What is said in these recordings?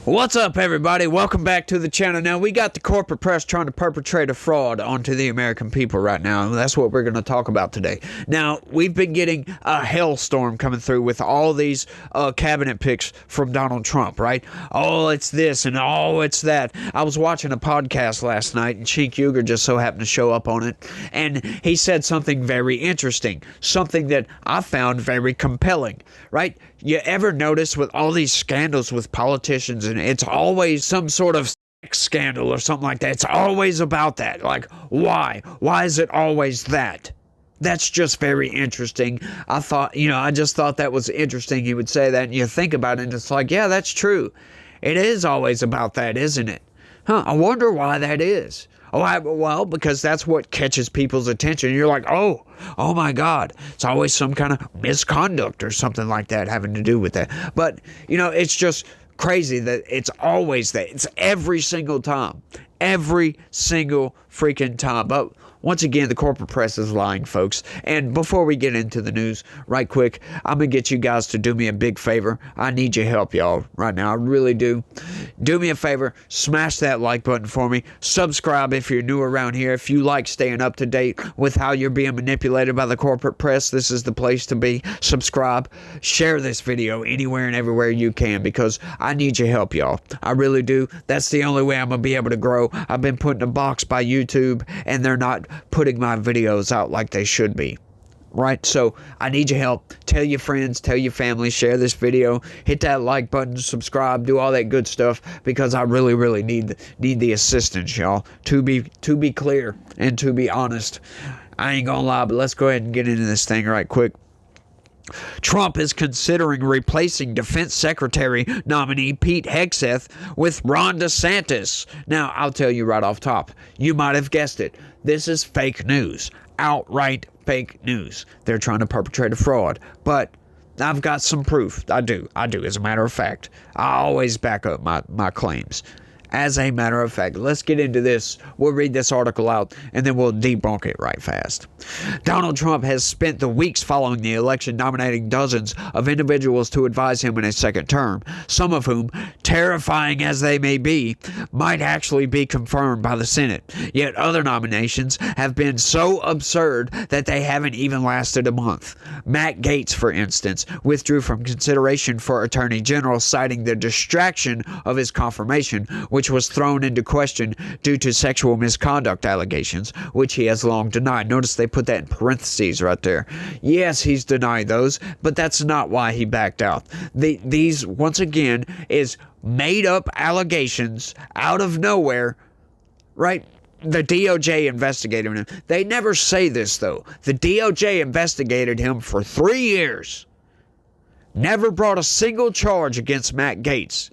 What's up, everybody? Welcome back to the channel. Now, we got the corporate press trying to perpetrate a fraud onto the American people right now, and that's what we're going to talk about today. Now, we've been getting a hailstorm coming through with all these cabinet picks from Donald Trump, right? Oh, it's this, and oh, it's that. I was watching a podcast last night, and Cenk Uygur just so happened to show up on it, and he said something very interesting, something that I found very compelling, right? You ever notice with all these scandals with politicians, and it's always some sort of sex scandal or something like that. It's always about that. Like, why? Why is it always that? That's just very interesting. I just thought that was interesting he would say that, and you think about it, and it's like, yeah, that's true. It is always about that, isn't it? I wonder why that is. Well, because that's what catches people's attention. You're like, oh my God. It's always some kind of misconduct or something like that having to do with that. But, it's just crazy that it's always that. It's every single time. Every single freaking time. But once again, the corporate press is lying, folks. And before we get into the news, right quick, I'm going to get you guys to do me a big favor. I need your help, y'all, right now. I really do. Do me a favor. Smash that like button for me. Subscribe if you're new around here. If you like staying up to date with how you're being manipulated by the corporate press, this is the place to be. Subscribe. Share this video anywhere and everywhere you can because I need your help, y'all. I really do. That's the only way I'm going to be able to grow. I've been put in a box by YouTube, and they're not putting my videos out like they should be, right? So I need your help. Tell your friends, tell your family, share this video, hit that like button, subscribe, do all that good stuff because I really need the assistance, y'all. To be clear and to be honest, I ain't gonna lie, but let's go ahead and get into this thing right quick. Trump is considering replacing Defense Secretary nominee Pete Hegseth with Ron DeSantis. Now, I'll tell you right off top, you might have guessed it. This is fake news. Outright fake news. They're trying to perpetrate a fraud. But I've got some proof. I do. As a matter of fact, I always back up my claims. As a matter of fact, let's get into this. We'll read this article out, and then we'll debunk it right fast. Donald Trump has spent the weeks following the election nominating dozens of individuals to advise him in his second term, some of whom, terrifying as they may be, might actually be confirmed by the Senate. Yet other nominations have been so absurd that they haven't even lasted a month. Matt Gaetz, for instance, withdrew from consideration for Attorney General, citing the distraction of his confirmation, which was thrown into question due to sexual misconduct allegations, which he has long denied. Notice they put that in parentheses right there. Yes, he's denied those, but that's not why he backed out. These, once again, is made-up allegations out of nowhere, right? The DOJ investigated him. They never say this, though. The DOJ investigated him for 3 years. Never brought a single charge against Matt Gaetz.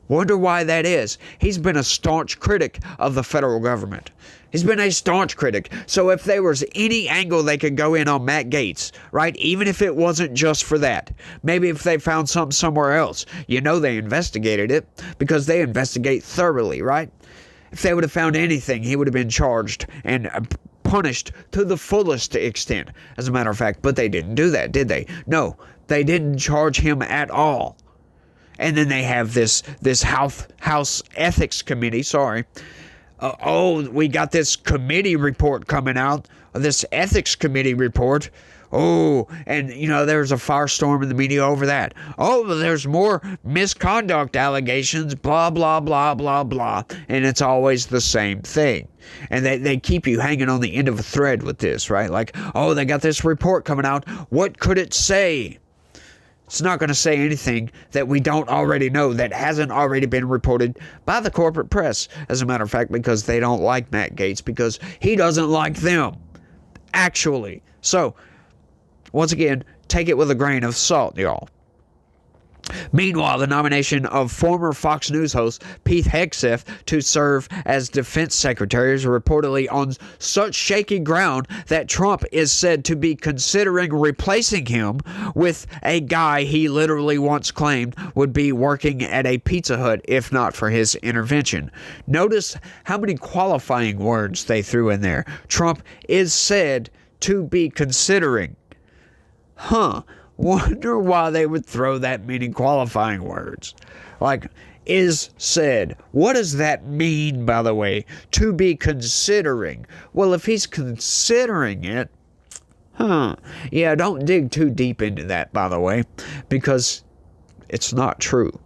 Wonder why that is. He's been a staunch critic of the federal government. He's been a staunch critic. So if there was any angle they could go in on Matt Gaetz, right, even if it wasn't just for that, maybe if they found something somewhere else, they investigated it because they investigate thoroughly, right? If they would have found anything, he would have been charged and punished to the fullest extent, as a matter of fact. But they didn't do that, did they? No, they didn't charge him at all. And then they have this House Ethics Committee, we got this committee report coming out, this Ethics Committee report. Oh, and, there's a firestorm in the media over that. Oh, there's more misconduct allegations, blah, blah, blah, blah, blah. And it's always the same thing. And they keep you hanging on the end of a thread with this, right? Like, oh, they got this report coming out. What could it say? It's not going to say anything that we don't already know, that hasn't already been reported by the corporate press, as a matter of fact, because they don't like Matt Gaetz, because he doesn't like them, actually. So, once again, take it with a grain of salt, y'all. Meanwhile, the nomination of former Fox News host Pete Hegseth to serve as defense secretary is reportedly on such shaky ground that Trump is said to be considering replacing him with a guy he literally once claimed would be working at a Pizza Hut if not for his intervention. Notice how many qualifying words they threw in there. Trump is said to be considering. Wonder why they would throw that many qualifying words. Like, is said. What does that mean, by the way? To be considering. Well, if he's considering it, yeah, don't dig too deep into that, by the way, because it's not true.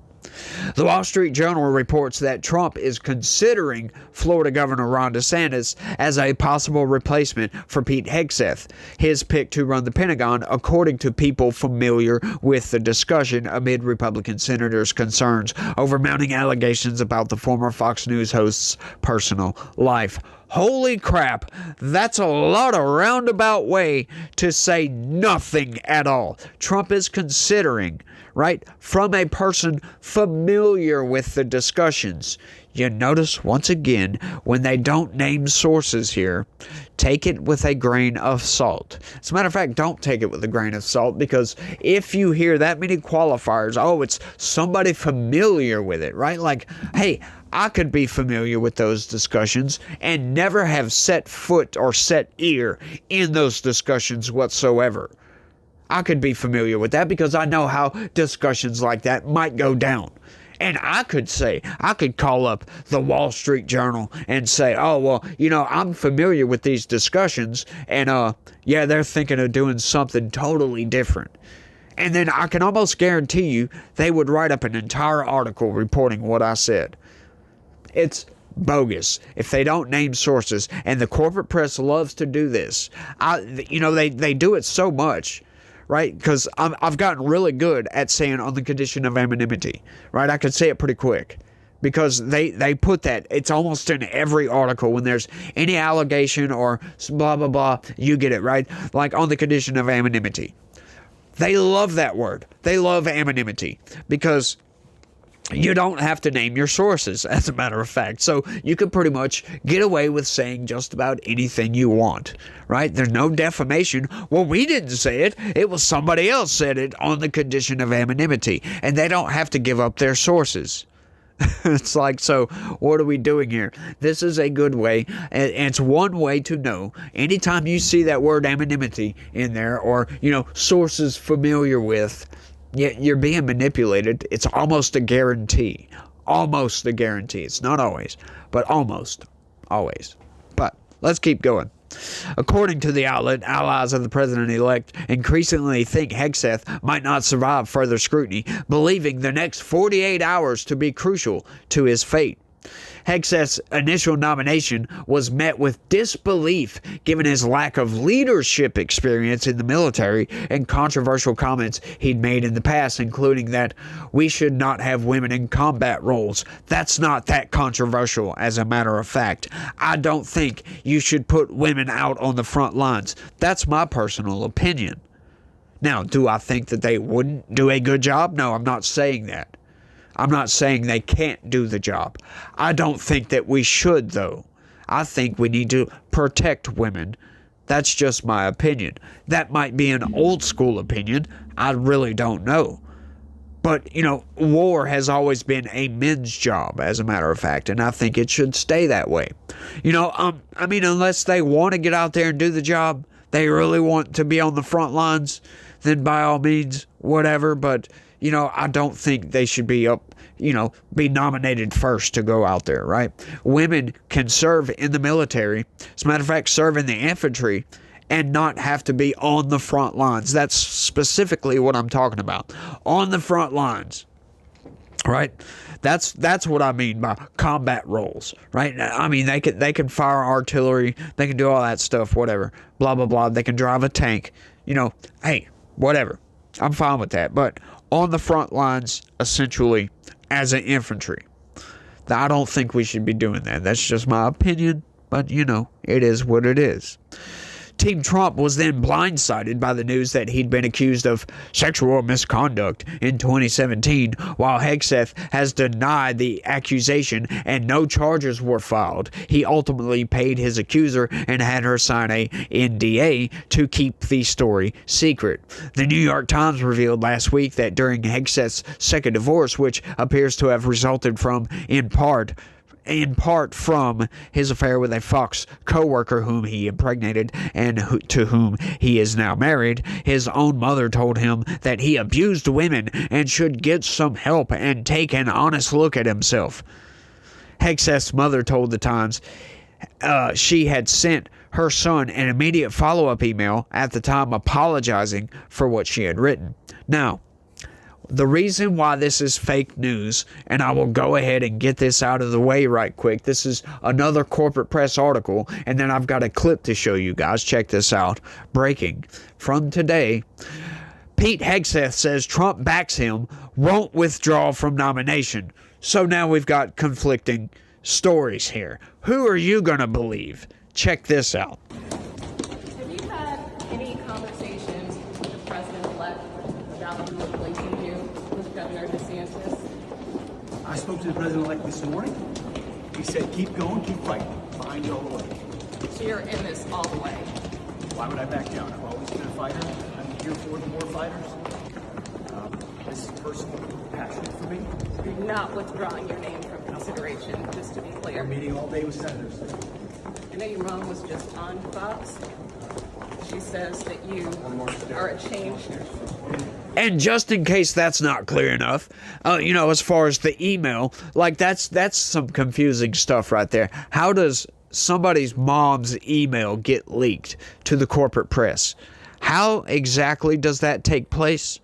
The Wall Street Journal reports that Trump is considering Florida Governor Ron DeSantis as a possible replacement for Pete Hegseth, his pick to run the Pentagon, according to people familiar with the discussion amid Republican senators' concerns over mounting allegations about the former Fox News host's personal life. Holy crap, that's a lot of roundabout way to say nothing at all. Trump is considering, right, from a person familiar with the discussions. You notice, once again, when they don't name sources here, take it with a grain of salt. As a matter of fact, don't take it with a grain of salt, because if you hear that many qualifiers, oh, it's somebody familiar with it, right? Like, hey, I could be familiar with those discussions and never have set foot or set ear in those discussions whatsoever. I could be familiar with that because I know how discussions like that might go down. And I could call up the Wall Street Journal and say, oh, well, I'm familiar with these discussions, and yeah, they're thinking of doing something totally different. And then I can almost guarantee you they would write up an entire article reporting what I said. It's bogus if they don't name sources, and the corporate press loves to do this. They do it so much, right? Because I've gotten really good at saying on the condition of anonymity, right? I could say it pretty quick because they put that. It's almost in every article when there's any allegation or blah, blah, blah. You get it, right? Like on the condition of anonymity. They love that word. They love anonymity because you don't have to name your sources, as a matter of fact. So you can pretty much get away with saying just about anything you want, right? There's no defamation. Well, we didn't say it. It was somebody else said it on the condition of anonymity. And they don't have to give up their sources. It's like, so what are we doing here? This is a good way, and it's one way to know. Anytime you see that word anonymity in there, or, sources familiar with, you're being manipulated. It's almost a guarantee. Almost a guarantee. It's not always, but almost always. But let's keep going. According to the outlet, allies of the president-elect increasingly think Hegseth might not survive further scrutiny, believing the next 48 hours to be crucial to his fate. Hegseth's initial nomination was met with disbelief given his lack of leadership experience in the military and controversial comments he'd made in the past, including that we should not have women in combat roles. That's not that controversial, as a matter of fact. I don't think you should put women out on the front lines. That's my personal opinion. Now, do I think that they wouldn't do a good job? No, I'm not saying that. I'm not saying they can't do the job. I don't think that we should, though. I think we need to protect women. That's just my opinion. That might be an old school opinion. I really don't know. But, war has always been a men's job, as a matter of fact, and I think it should stay that way. Unless they want to get out there and do the job, they really want to be on the front lines, then by all means, whatever, but I don't think they should be be nominated first to go out there, right? Women can serve in the military. As a matter of fact, serve in the infantry and not have to be on the front lines. That's specifically what I'm talking about. On the front lines, right? That's what I mean by combat roles, right? I mean, they can fire artillery, they can do all that stuff, whatever, blah, blah, blah. They can drive a tank, hey, whatever. I'm fine with that. But on the front lines, essentially, as an infantry, I don't think we should be doing that. That's just my opinion, but it is what it is. Team Trump was then blindsided by the news that he'd been accused of sexual misconduct in 2017, while Hegseth has denied the accusation and no charges were filed. He ultimately paid his accuser and had her sign a NDA to keep the story secret. The New York Times revealed last week that during Hegseth's second divorce, which appears to have resulted from, in part, in part from his affair with a Fox co-worker whom he impregnated and to whom he is now married. His own mother told him that he abused women and should get some help and take an honest look at himself. Hegseth's mother told the Times she had sent her son an immediate follow-up email at the time apologizing for what she had written. Now, the reason why this is fake news, and I will go ahead and get this out of the way right quick. This is another corporate press article, and then I've got a clip to show you guys. Check this out. Breaking from today. Pete Hegseth says Trump backs him, won't withdraw from nomination. So now we've got conflicting stories here. Who are you going to believe? Check this out. Have you had any conversations with the president-elect about replacing you with Governor DeSantis? I spoke to the president-elect this morning. He said, keep going, keep fighting. Behind you all the way. So you're in this all the way. Why would I back down? I've always been a fighter. I'm here for the more fighters. This is personal, passionate for me. You're not withdrawing your name from consideration, just to be clear. We're meeting all day with senators. I know your mom was just on Fox. She says that you are a changed. And just in case that's not clear enough, as far as the email, like that's some confusing stuff right there. How does somebody's mom's email get leaked to the corporate press? How exactly does that take place?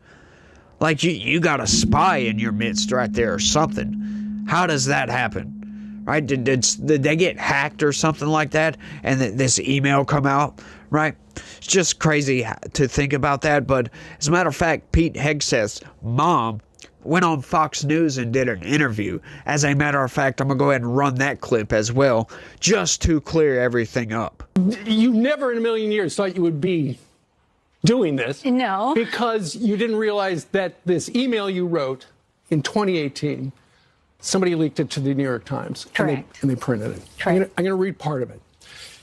Like you got a spy in your midst right there or something. How does that happen? Right? Did they get hacked or something like that? And this email come out? Right? It's just crazy to think about that. But as a matter of fact, Pete Hegseth's mom went on Fox News and did an interview. As a matter of fact, I'm going to go ahead and run that clip as well, just to clear everything up. You never in a million years thought you would be doing this. No. Because you didn't realize that this email you wrote in 2018, somebody leaked it to the New York Times. Correct. And they printed it. Correct. I'm going to read part of it.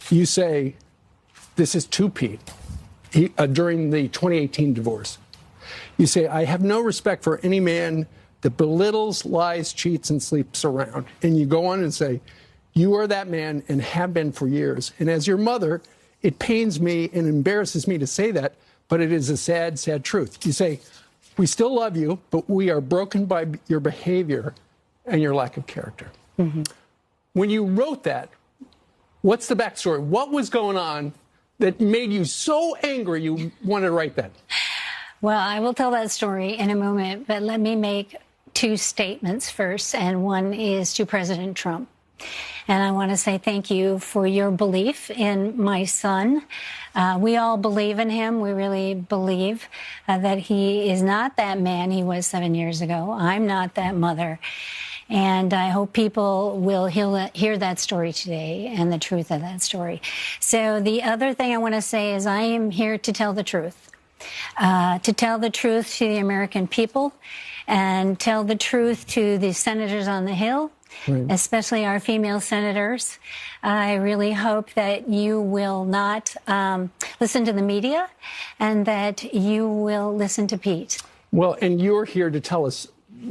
You say, this is to Pete, during the 2018 divorce. You say, I have no respect for any man that belittles, lies, cheats, and sleeps around. And you go on and say, you are that man and have been for years. And as your mother, it pains me and embarrasses me to say that, but it is a sad, sad truth. You say, we still love you, but we are broken by your behavior and your lack of character. Mm-hmm. When you wrote that, what's the backstory? What was going on that made you so angry you wanted to write that? Well, I will tell that story in a moment, but let me make two statements first, and one is to President Trump. And I want to say thank you for your belief in my son. We all believe in him. We really believe that he is not that man he was 7 years ago. I'm not that mother. And I hope people will hear that story today and the truth of that story. So the other thing I want to say is I am here to tell the truth. To tell the truth to the American people and tell the truth to the senators on the Hill, right, especially our female senators. I really hope that you will not listen to the media and that you will listen to Pete. Well, and you're here to tell us,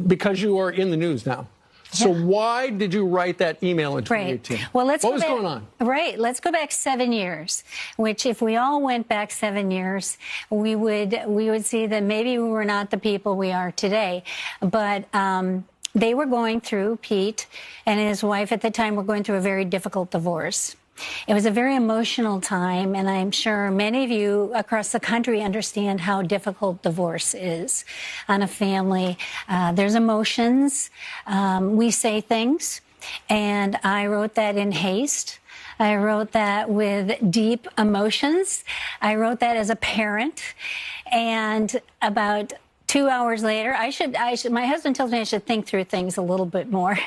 because you are in the news now. So why did you write that email in 2018? Right. Well, what was going on? Right. Let's go back 7 years, which if we all went back 7 years, we would see that maybe we were not the people we are today. But they were going through, Pete and his wife at the time were going through a very difficult divorce. It was a very emotional time, and I'm sure many of you across the country understand how difficult divorce is on a family. There's emotions. We say things, and I wrote that in haste. I wrote that with deep emotions. I wrote that as a parent, and about 2 hours later, I should. My husband tells me I should think through things a little bit more,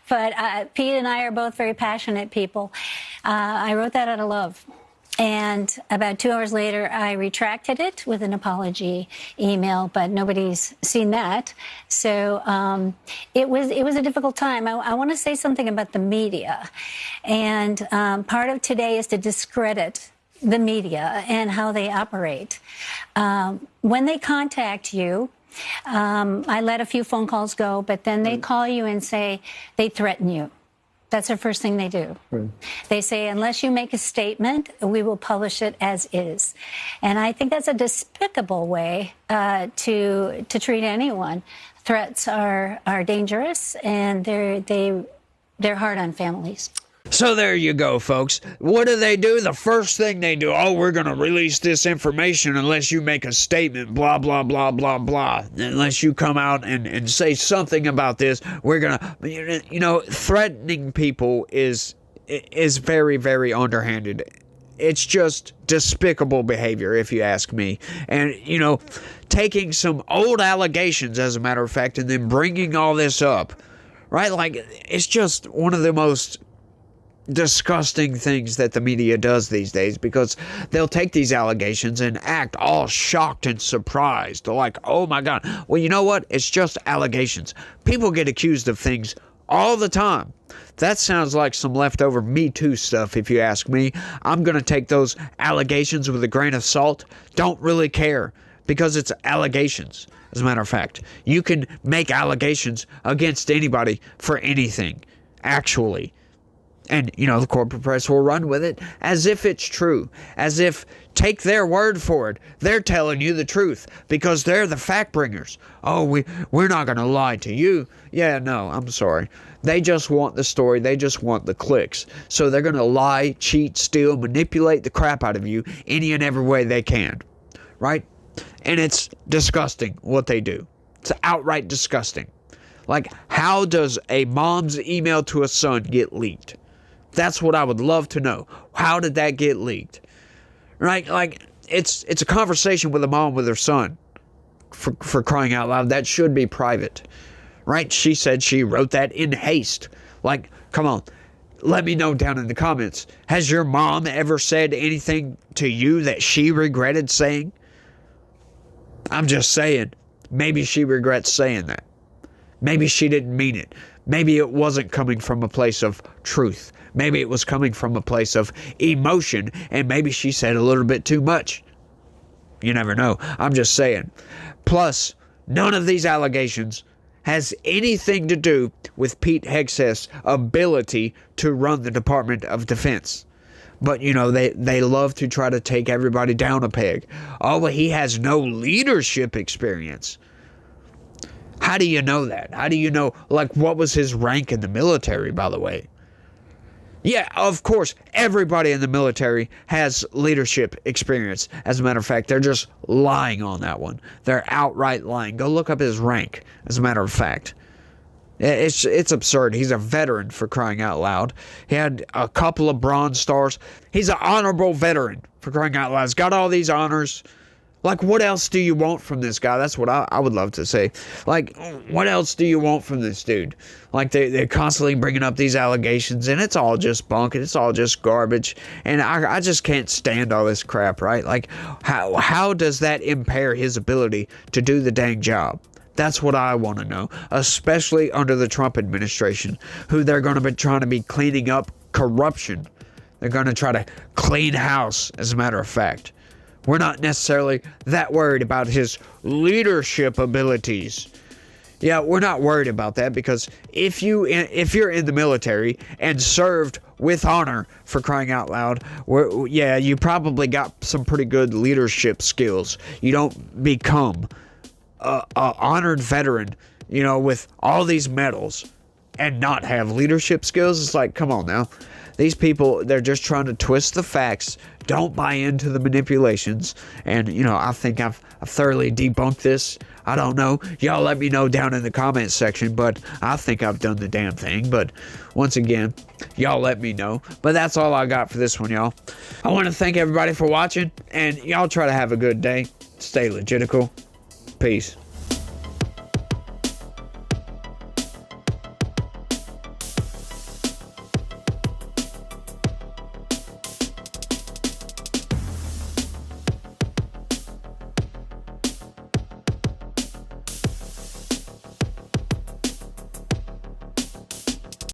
but Pete and I are both very passionate people. I wrote that out of love, and about 2 hours later, I retracted it with an apology email, but nobody's seen that. So it was a difficult time. I want to say something about the media, and part of today is to discredit the media and how they operate. When they contact you, I let a few phone calls go, but then they call you and say they threaten you. That's the first thing they do. They say, unless you make a statement, we will publish it as is. And I think that's a despicable way to treat anyone. Threats are dangerous, and they're hard on families. So there you go, folks. What do? The first thing they do, oh, we're going to release this information unless you make a statement, blah, blah, blah, blah, blah. Unless you come out and say something about this, we're going to, threatening people is very, very underhanded. It's just despicable behavior, if you ask me. And, taking some old allegations, as a matter of fact, and then bringing all this up, right? Like, it's just one of the most disgusting things that the media does these days, because they'll take these allegations and act all shocked and surprised. They're like, oh my God. Well, you know what? It's just allegations. People get accused of things all the time. That sounds like some leftover Me Too stuff, if you ask me. I'm going to take those allegations with a grain of salt. Don't really care, because it's allegations. As a matter of fact, you can make allegations against anybody for anything, actually. And, the corporate press will run with it as if it's true, as if, take their word for it, they're telling you the truth because they're the fact bringers. Oh, we're not going to lie to you. Yeah, no, I'm sorry. They just want the story. They just want the clicks. So they're going to lie, cheat, steal, manipulate the crap out of you any and every way they can, right? And it's disgusting what they do. It's outright disgusting. Like, how does a mom's email to a son get leaked? That's what I would love to know. How did that get leaked? Right? Like, it's a conversation with a mom with her son. For crying out loud, that should be private. Right? She said she wrote that in haste. Like, come on. Let me know down in the comments. Has your mom ever said anything to you that she regretted saying? I'm just saying. Maybe she regrets saying that. Maybe she didn't mean it. Maybe it wasn't coming from a place of truth. Maybe it was coming from a place of emotion, and maybe she said a little bit too much. You never know. I'm just saying. Plus, none of these allegations has anything to do with Pete Hegseth's ability to run the Department of Defense. But, they love to try to take everybody down a peg. Oh, but he has no leadership experience. How do you know that? How do you know, what was his rank in the military, by the way? Yeah, of course, everybody in the military has leadership experience. As a matter of fact, they're just lying on that one. They're outright lying. Go look up his rank, as a matter of fact. It's absurd. He's a veteran, for crying out loud. He had a couple of Bronze Stars. He's an honorable veteran, for crying out loud. He's got all these honors. What else do you want from this guy? That's what I would love to say. What else do you want from this dude? They're constantly bringing up these allegations, and it's all just bunk, and it's all just garbage. And I just can't stand all this crap, right? How does that impair his ability to do the dang job? That's what I want to know, especially under the Trump administration, who they're going to be trying to be cleaning up corruption. They're going to try to clean house, as a matter of fact. We're not necessarily that worried about his leadership abilities. Yeah, we're not worried about that, because if you're in the military and served with honor, for crying out loud, you probably got some pretty good leadership skills. You don't become a honored veteran, with all these medals and not have leadership skills. It's like, come on now. These people, they're just trying to twist the facts. Don't buy into the manipulations. And, I think I've thoroughly debunked this. I don't know. Y'all let me know down in the comments section, but I think I've done the damn thing. But once again, y'all let me know. But that's all I got for this one, y'all. I want to thank everybody for watching, and y'all try to have a good day. Stay legitical. Peace.